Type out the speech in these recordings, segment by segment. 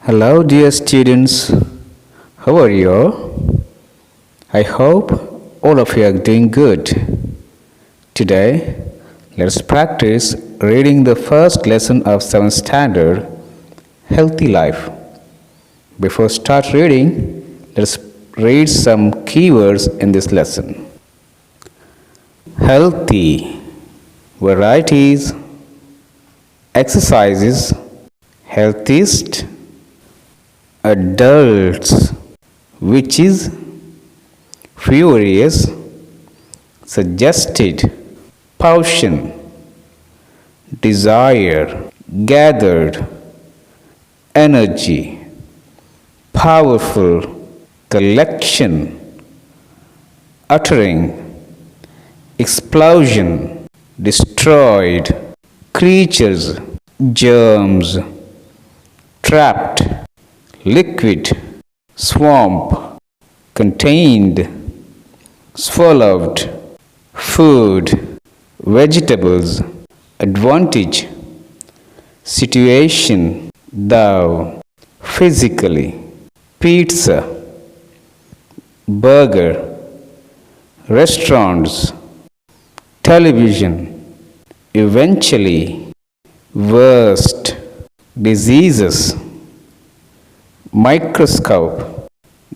Hello, dear students. How are you? I hope all of you are doing good. Today, let's practice reading the first lesson of 7th standard, Healthy Life. Before start reading, let's read some keywords in this lesson. Healthy, varieties, exercises, healthiest, adults, which is furious, suggested, portion, desire, gathered, energy, powerful, collection, uttering, explosion, destroyed, creatures, germs, trapped, liquid, swamp, contained, swallowed, food, vegetables, advantage, situation, thou, physically, pizza, burger, restaurants, television, eventually, worst, diseases, microscope,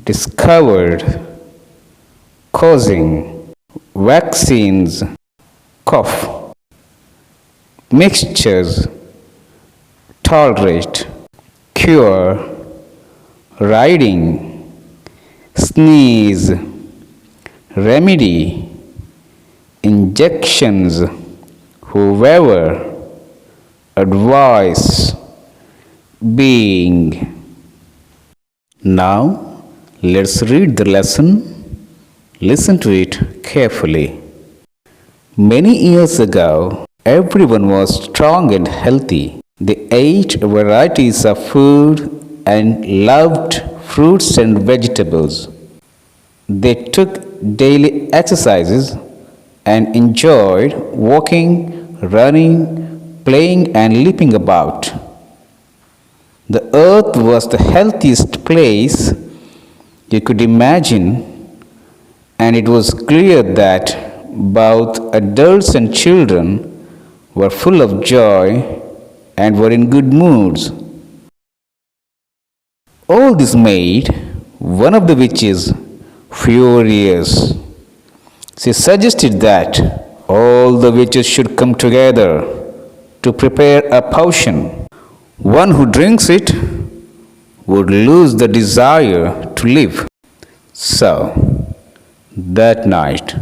discovered, causing, vaccines, cough, mixtures, tolerate, cure, riding, sneeze, remedy, injections, whoever, advice, being. Now, let's read the lesson. Listen to it carefully. Many years ago, everyone was strong and healthy. They ate varieties of food and loved fruits and vegetables. They took daily exercises and enjoyed walking, running, playing, and leaping about. The earth was the healthiest place you could imagine, and it was clear that both adults and children were full of joy and were in good moods. All this made one of the witches furious. She suggested that all the witches should come together to prepare a potion. One who drinks it would lose the desire to live. So, that night,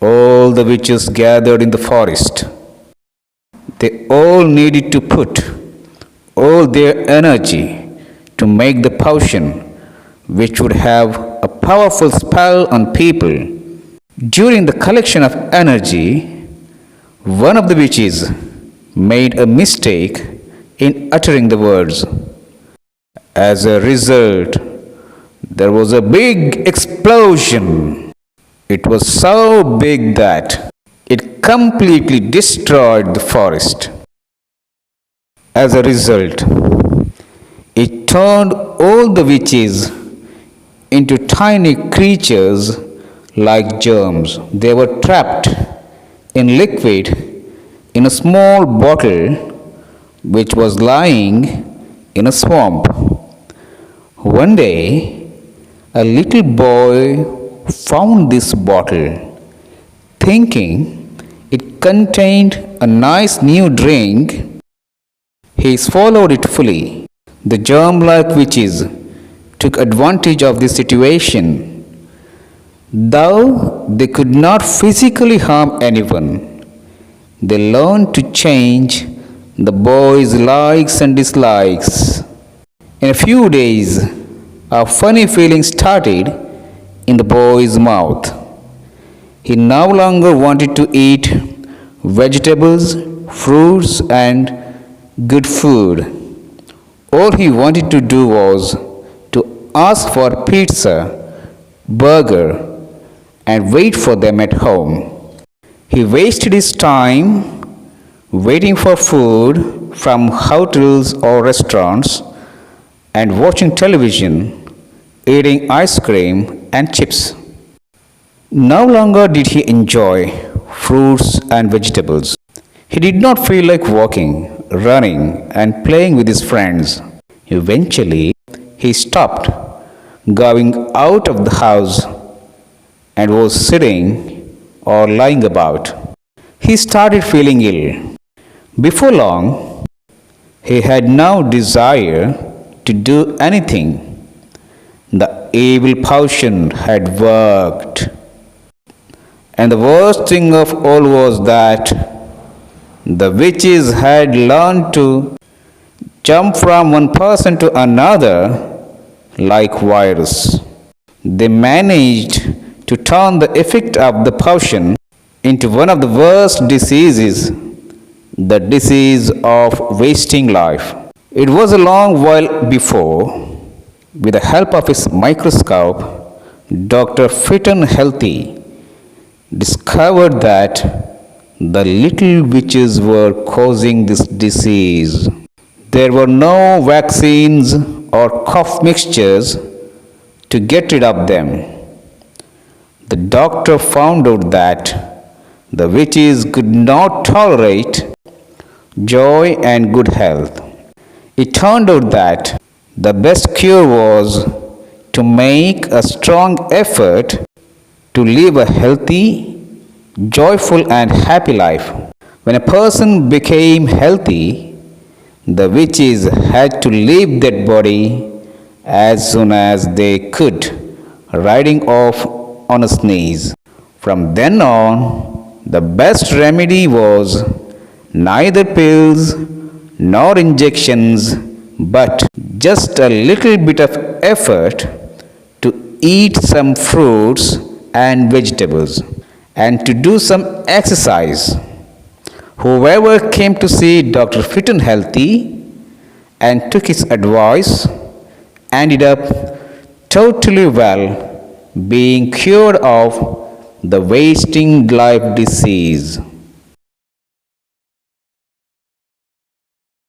all the witches gathered in the forest. They all needed to put all their energy to make the potion, which would have a powerful spell on people. During the collection of energy, one of the witches made a mistake in uttering the words. As a result, there was a big explosion. It was so big that it completely destroyed the forest. As a result, it turned all the witches into tiny creatures like germs. They were trapped in liquid in a small bottle which was lying in a swamp. One day, a little boy found this bottle, thinking it contained a nice new drink. He swallowed it fully. The germ-like witches took advantage of this situation. Though they could not physically harm anyone, they learned to change the boy's likes and dislikes. In a few days, a funny feeling started in the boy's mouth. He no longer wanted to eat vegetables, fruits, and good food. All he wanted to do was to ask for pizza, burger, and wait for them at home. He wasted his time waiting for food from hotels or restaurants and watching television, eating ice cream and chips. No longer did he enjoy fruits and vegetables. He did not feel like walking, running, and playing with his friends. Eventually, he stopped going out of the house and was sitting or lying about. He started feeling ill. Before long, he had no desire to do anything. The evil potion had worked. And the worst thing of all was that the witches had learned to jump from one person to another like virus. They managed to turn the effect of the potion into one of the worst diseases, the disease of wasting life. It was a long while before, with the help of his microscope, Dr. Fitton Healthy discovered that the little witches were causing this disease. There were no vaccines or cough mixtures to get rid of them. The doctor found out that the witches could not tolerate joy and good health. It turned out that the best cure was to make a strong effort to live a healthy, joyful, and happy life. When a person became healthy, the witches had to leave that body as soon as they could, riding off on a sneeze. From then on, the best remedy was neither pills nor injections, but just a little bit of effort to eat some fruits and vegetables and to do some exercise. Whoever came to see Dr. Fitton Healthy and took his advice ended up totally well, being cured of the wasting life disease.